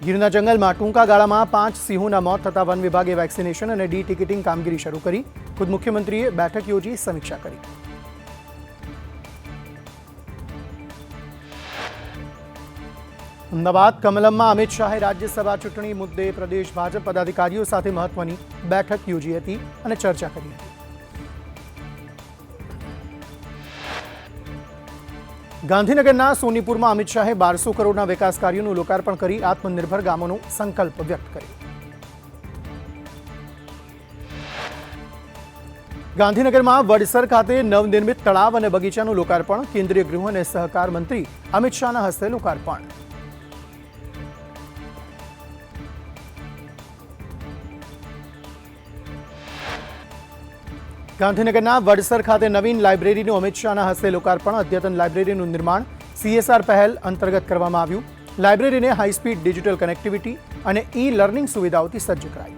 ગીરના જંગલમાં ટૂંકા ગાળામાં 5 સિંહોના મોત થતા વન વિભાગે વેક્સિનેશન અને ડી ટિકિટિંગ કામગીરી શરૂ કરી. ખુદ મુખ્યમંત્રીએ બેઠક યોજી સમીક્ષા કરી. અમદાવાદ કમલમમાં અમિત શાહે રાજ્યસભા ચૂંટણી મુદ્દે પ્રદેશ ભાજપ પદાધિકારીઓ સાથે મહત્વની બેઠક યોજી હતી અને ચર્ચા કરી હતી. ગાંધીનગરના સોનીપુરમાં અમિત શાહે 1200 કરોડના વિકાસ કાર્યોનું લોકાર્પણ કરી આત્મનિર્ભર ગામોનો સંકલ્પ વ્યક્ત કર્યો. ગાંધીનગરમાં વડસર ખાતે નવનિર્મિત તળાવ અને બગીચાનું લોકાર્પણ. કેન્દ્રીય ગૃહ અને સહકાર મંત્રી અમિત શાહના હસ્તે લોકાર્પણ. ગાંધીનગરના વડસર ખાતે નવીન લાઇબ્રેરીનું અમિત શાહના હસ્તે લોકાર્પણ. અદ્યતન લાઇબ્રેરીનું નિર્માણ CSR પહેલ અંતર્ગત કરવામાં આવ્યું. લાઇબ્રેરીને હાઈસ્પીડ ડિજિટલ કનેક્ટિવિટી અને ઈ લર્નિંગ સુવિધાઓથી સજ્જ કરાઈ.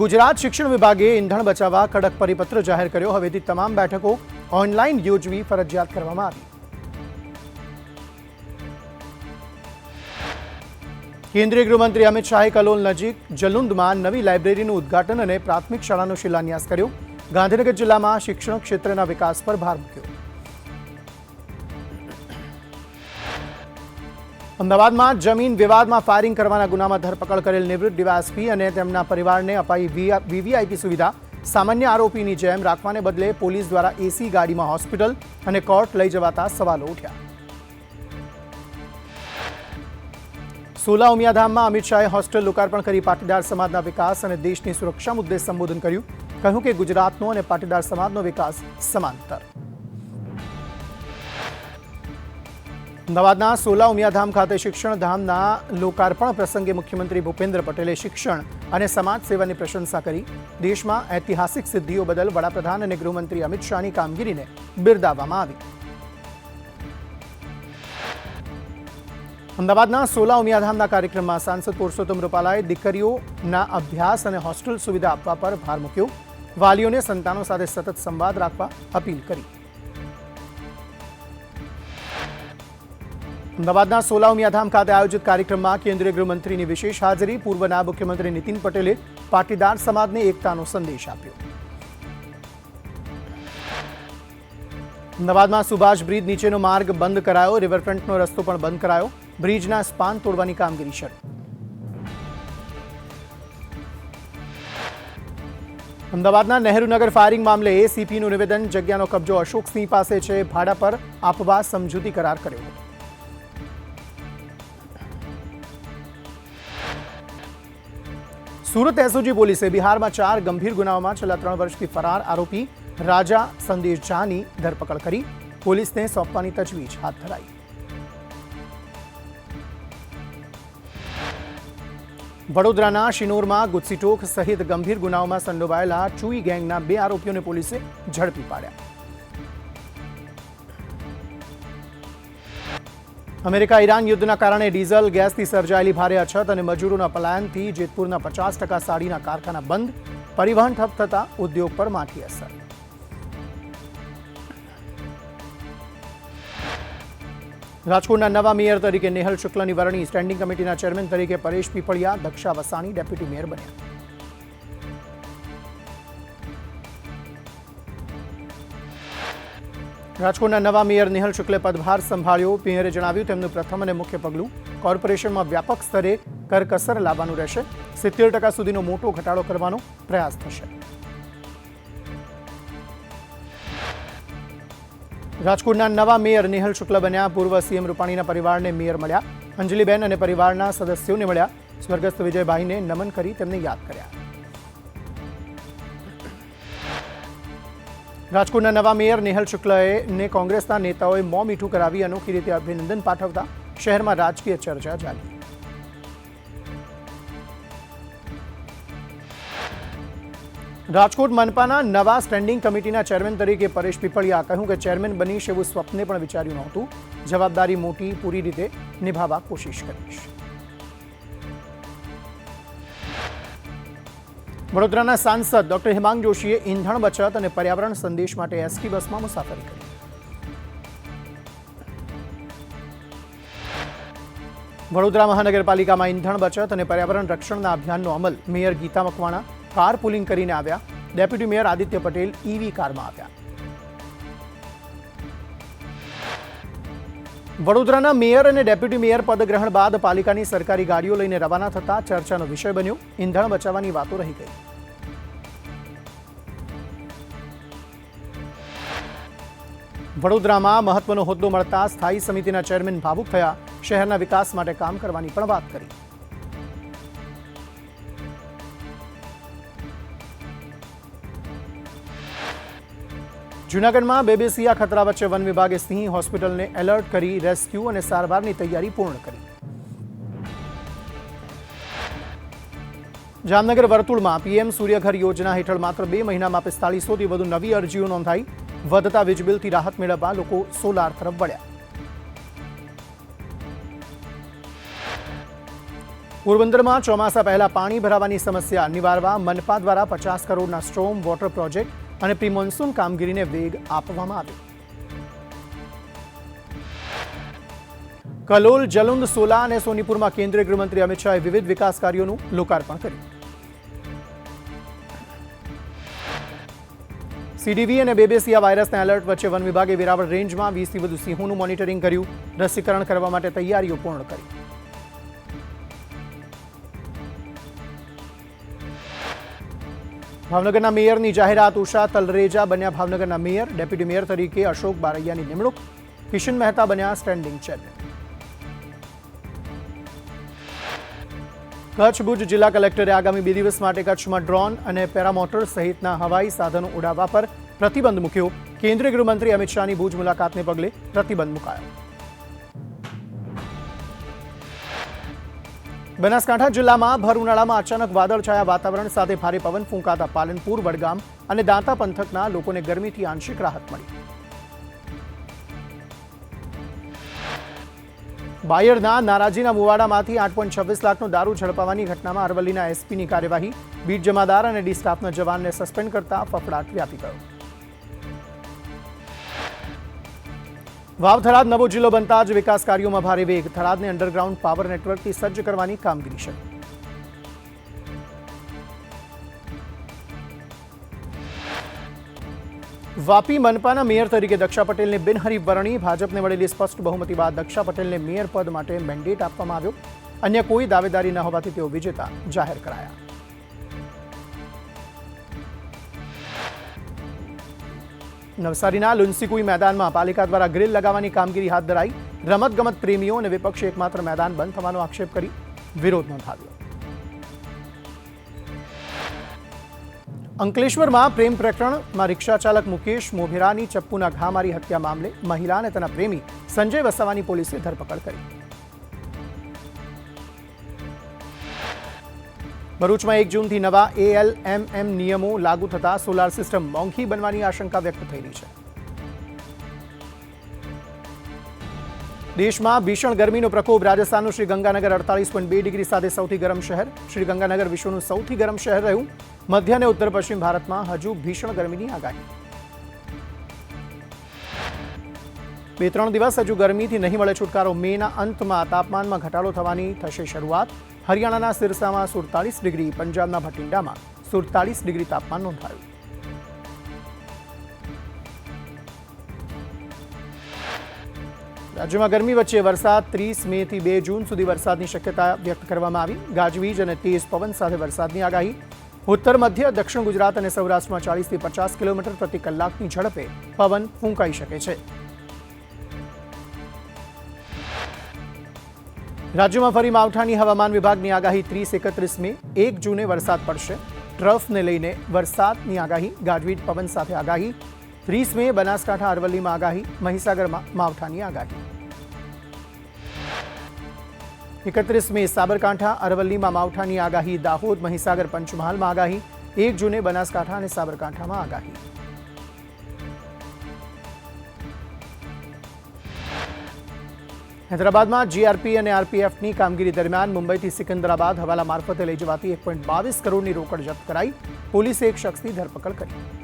ગુજરાત શિક્ષણ વિભાગે ઈંધણ બચાવવા કડક પરિપત્ર જાહેર કર્યો. હવેથી તમામ બેઠકો ઓનલાઈન યોજવી ફરજિયાત કરવામાં આવી. કેન્દ્રીય ગૃહમંત્રી અમિત શાહે કલોલ નજીક જલુંદમાં નવી લાઇબ્રેરીનું ઉદ્ઘાટન અને પ્રાથમિક શાળાનો શિલાન્યાસ કર્યો. ગાંધીનગર જિલ્લામાં શિક્ષણ ક્ષેત્રના વિકાસ પર ભાર મૂક્યો. અમદાવાદમાં જમીન વિવાદમાં ફાયરિંગ કરવાના ગુનામાં ધરપકડ કરેલ નિવૃત્ત ડીવાયએસપી અને તેમના પરિવારને અપાઈ વીવીઆઈપી સુવિધા. સામાન્ય આરોપીની જેમ રાખવાને બદલે પોલીસ દ્વારા એસી ગાડીમાં હોસ્પિટલ અને કોર્ટ લઈ જવાતા સવાલો ઉઠ્યા. સોલા ઉમિયાધામમાં અમિત શાહે હોસ્ટેલ લોકાર્પણ કરી પાટીદાર સમાજના વિકાસ અને દેશની સુરક્ષા મુદ્દે સંબોધન કર્યું. કહ્યું કે ગુજરાતનો અને પાટીદાર સમાજનો વિકાસ સમાંતર. અમદાવાદના સોલા ઉમિયાધામ ખાતે શિક્ષણ ધામના લોકાર્પણ પ્રસંગે મુખ્યમંત્રી ભૂપેન્દ્ર પટેલે શિક્ષણ અને સમાજ સેવાની પ્રશંસા કરી. દેશમાં ઐતિહાસિક સિદ્ધિઓ બદલ વડાપ્રધાન અને ગૃહમંત્રી અમિત શાહની કામગીરીને બિરદાવવામાં આવી. અમદાવાદના સોલા ઉમિયાધામના કાર્યક્રમમાં સાંસદ પુરુષોત્તમ રૂપાલાએ દીકરીઓના અભ્યાસ અને હોસ્ટેલ સુવિધા આપવા પર ભાર મૂક્યો. વાલીઓને સંતાનો સાથે સતત સંવાદ રાખવા અપીલ કરી. અમદાવાદના સોલા ઉમિયાધામ ખાતે આયોજિત કાર્યક્રમમાં કેન્દ્રીય ગૃહમંત્રીની વિશેષ હાજરી. પૂર્વ નાયબ મુખ્યમંત્રી નીતિન પટેલે પાટીદાર સમાજને એકતાનો સંદેશ આપ્યો. અમદાવાદમાં સુભાષ બ્રિજ નીચેનો માર્ગ બંધ કરાયો. રિવરફ્રન્ટનો રસ્તો પણ બંધ કરાયો. બ્રિજના સ્પાન તોડવાની કામગીરી શરૂ. અમદાવાદના નહેરુનગર ફાયરિંગ મામલે એસીપીનું નિવેદન. જગ્યાનો કબજો અશોકસિંહ પાસે છે. ભાડા પર આપવા સમજૂતી કરાર કર્યો હતો. સુરત એસઓજી પોલીસે બિહારમાં 4 ગંભીર ગુનાઓમાં છેલ્લા 3 વર્ષથી ફરાર આરોપી રાજા સંદેશ ઝાની ધરપકડ કરી. પોલીસને સોંપવાની તજવીજ હાથ ધરાઈ. વડોદરાના શિનોરમાં ગુજસીટોક સહિત ગંભીર ગુનાઓમાં સંડોવાયેલા ચુઈ ગેંગના 2 આરોપીઓને પોલીસે ઝડપી પાડ્યા. અમેરિકા ઈરાન યુદ્ધના કારણે ડીઝલ ગેસથી સર્જાયેલી ભારે અછત અને મજૂરોના પલાયનથી જેતપુરના 50% સાડીના કારખાના બંધ. પરિવહન ઠપ થતા ઉદ્યોગ પર માઠી અસર. રાજકોટના નવા મેયર તરીકે નેહલ શુક્લની વરણી. સ્ટેન્ડિંગ કમિટીના ચેરમેન તરીકે પરેશ પીપળિયા. દક્ષા વસાણી ડેપ્યુટી મેયર બન્યા. રાજકોટના નવા મેયર નેહલ શુક્લે પદભાર સંભાળ્યો. મેયરે જણાવ્યું તેમનું પ્રથમ અને મુખ્ય પગલું કોર્પોરેશનમાં વ્યાપક સ્તરે કરકસર લાવવાનું રહેશે. 70% સુધીનો મોટો ઘટાડો કરવાનો પ્રયાસ થશે. રાજકોટના નવા મેયર નેહલ શુક્લ બન્યા. પૂર્વ સીએમ રૂપાણીના પરિવારને મેયર મળ્યા. અંજલિબેન અને પરિવારના સદસ્યોને મળ્યા. સ્વર્ગસ્થ વિજયભાઈને નમન કરી તેમને યાદ કર્યા. રાજકોટના નવા મેયર નેહલ શુક્લને કોંગ્રેસના નેતાઓએ મોં મીઠું કરાવી અનોખી રીતે અભિનંદન પાઠવતા શહેરમાં રાજકીય ચર્ચા જાગી. રાજકોટ મનપાના નવા સ્ટેન્ડિંગ કમિટીના ચેરમેન તરીકે પરેશ પીપળિયા. કહ્યું કે ચેરમેન બનીશ એવું સ્વપ્ને પણ વિચાર્યું નહોતું. જવાબદારી મોટી પૂરી રીતે નિભાવવા કોશિશ કરીશ. વડોદરાના સાંસદ ડોક્ટર હેમાંગ જોશીએ ઈંધણ બચત અને પર્યાવરણ સંદેશ માટે એસટી બસમાં મુસાફરી કરી. વડોદરા મહાનગરપાલિકામાં ઈંધણ બચત અને પર્યાવરણ રક્ષણના અભિયાનનો અમલ. Mayor Geeta Makwana car pooling કરીને આવ્યા. Deputy mayor Aditya Patel EV કારમાં આવ્યા. વડોદરાના મેયર અને ડેપ્યુટી મેયર પદગ્રહણ બાદ પાલિકાની સરકારી ગાડીઓ લઈને રવાના થતા ચર્ચાનો વિષય બન્યો. ઈંધણ બચાવવાની વાતો રહી ગઈ. વડોદરામાં મહત્વનો હોદ્દો મળતા સ્થાયી સમિતિના ચેરમેન ભાવુક થયા. શહેરના વિકાસ માટે કામ કરવાની પણ વાત કરી. જૂનાગઢમાં બેબેસિયા ખતરા વચ્ચે વન વિભાગે સિંહ હોસ્પિટલને એલર્ટ કરી રેસ્ક્યુ અને સારવારની તૈયારી પૂર્ણ કરી. જામનગર વર્તુળમાં પીએમ સૂર્યઘર યોજના હેઠળ માત્ર 2 મહિનામાં 4500થી વધુ નવી અરજીઓ નોંધાઈ. વધતા વીજબિલથી રાહત મેળવવા લોકો સોલાર તરફ વળ્યા. પોરબંદરમાં ચોમાસા પહેલા પાણી ભરાવાની સમસ્યા નિવારવા મનપા દ્વારા 50 કરોડના સ્ટ્રોમ વોટર પ્રોજેક્ટ અને પ્રી મોન્સૂન કામગીરીને વેગ આપવામાં આવ્યો. કલોલ, જલુંદ, સોલા અને સોનીપુરમાં કેન્દ્રીય ગૃહમંત્રી અમિત શાહે વિવિધ વિકાસ કાર્યોનું લોકાર્પણ કર્યું. સીડીવી અને બેબેસિયા વાયરસના એલર્ટ વચ્ચે વન વિભાગે વેરાવળ રેન્જમાં 20થી વધુ સિંહોનું મોનિટરિંગ કર્યું. રસીકરણ કરવા માટે તૈયારીઓ પૂર્ણ કરી. ભાવનગરના મેયરની જાહેરાત. ઉષા તલરેજા બન્યા ભાવનગરના મેયર. ડેપ્યુટી મેયર તરીકે અશોક બારૈયાની નિમણૂક. કિશન મહેતા બન્યા સ્ટેન્ડિંગ ચેરમેન. કચ્છ ભુજ જિલ્લા કલેક્ટરે આગામી 2 દિવસ માટે કચ્છમાં ડ્રોન અને પેરામોટર સહિતના હવાઈ સાધનો ઉડાવવા પર પ્રતિબંધ મૂક્યો. કેન્દ્રીય ગૃહમંત્રી અમિત શાહની ભુજ મુલાકાતને પગલે પ્રતિબંધ મુકાયો. બનાસકાંઠા જિલ્લામાં ભર ઉનાળામાં અચાનક વાદળછાયા વાતાવરણ સાથે ભારે પવન ફૂંકાતા પાલનપુર, વડગામ અને દાંતા પંથકના લોકોને ગરમીથી આંશિક રાહત મળી. બાયડના નારાજીના મુવાડામાંથી 8.26 લાખનો દારૂ ઝડપાવવાની ઘટનામાં અરવલ્લીના એસપીની કાર્યવાહી. બીટ જમાદાર અને ડી સ્ટાફના જવાનને સસ્પેન્ડ કરતા ફફડાટ વ્યાપી ગયો. વાવ થરાદ નવો જિલ્લો બનતા જ વિકાસ કાર્યોમાં ભારે વેગ. થરાદને અંડરગ્રાઉન્ડ પાવર નેટવર્કથી સજ્જ કરવાની કામગીરી શરૂ. વાપી મનપાના મેયર તરીકે દક્ષા પટેલને બિનહરીફ વરણી. ભાજપને મળેલી સ્પષ્ટ બહુમતી બાદ દક્ષા પટેલને મેયર પદ માટે મેન્ડેટ આપવામાં આવ્યો. અન્ય કોઈ દાવેદારી ન હોવાથી તેઓ વિજેતા જાહેર કરાયા. નવસારીના લુન્સીકુઈ મેદાનમાં પાલિકા દ્વારા ગ્રીલ લગાવવાની કામગીરી હાથ ધરાઈ. રમતગમત પ્રેમીઓ અને વિપક્ષે એકમાત્ર મેદાન બંધ થવાનો આક્ષેપ કરી વિરોધ નોંધાવ્યો. અંકલેશ્વરમાં પ્રેમ પ્રકરણમાં રિક્ષા ચાલક મુકેશ મોભેરાની ચપ્પુના ઘા મારી હત્યા મામલે મહિલા અને તેના પ્રેમી સંજય વસાવાની પોલીસે ધરપકડ કરી. ભરૂચમાં 1 જૂનથી નવા ALMM નિયમો લાગુ થતા સોલાર સિસ્ટમ મોંઘી બનવાની આશંકા વ્યક્ત થઈ રહી છે. દેશમાં ભીષણ ગરમીનો પ્રકોપ. રાજસ્થાનનું શ્રીગંગાનગર 48.2 ડિગ્રી સાથે સૌથી ગરમ શહેર. શ્રીગંગાનગર વિશ્વનું સૌથી ગરમ શહેર રહ્યું. મધ્ય અને ઉત્તર પશ્ચિમ ભારતમાં હજુ ભીષણ ગરમીની આગાહી. 2-3 દિવસ હજુ ગરમીથી નહીં મળે છુટકારો. મેના અંતમાં તાપમાનમાં ઘટાડો થવાની થશે શરૂઆત. હરિયાણાના સિરસામાં 47 ડિગ્રી, પંજાબના ભટિંડામાં 47 ડિગ્રી તાપમાન નોંધાયું. રાજ્યમાં ગરમી વચ્ચે વરસાદ. 30 મેથી 2 જૂન સુધી વરસાદની શક્યતા વ્યક્ત કરવામાં આવી. ગાજવીજ અને તેજ પવન સાથે વરસાદની આગાહી. ઉત્તર મધ્ય દક્ષિણ ગુજરાત અને સૌરાષ્ટ્રમાં 40થી 50 કિલોમીટર પ્રતિ કલાકની ઝડપે પવન ફૂંકાઈ શકે છે. રાજ્યમાં ફરી માવઠાની હવામાન વિભાગની આગાહી. 30-31 મે 1 જૂને વરસાદ પડશે. ટ્રફને લઈને વરસાદની આગાહી. ગાજવીજ પવન સાથે આગાહી. 30 મે બનાસકાંઠા, અરવલ્લીમાં આગાહી. મહીસાગરમાં માવઠાની આગાહી. 31 મે સાબરકાંઠા, અરવલ્લીમાં માવઠાની આગાહી. દાહોદ, મહીસાગર, પંચમહાલમાં આગાહી. 1 જૂને બનાસકાંઠા અને સાબરકાંઠામાં આગાહી. હૈદરાબાદમાં જીઆરપી અને આરપીએફની કામગીરી દરમિયાન મુંબઈથી સિકંદરાબાદ હવાલા મારફતે લઈ જવાતી 1.22 કરોડની રોકડ જપ્ત કરાઈ. પોલીસે એક શખ્સની ધરપકડ કરી.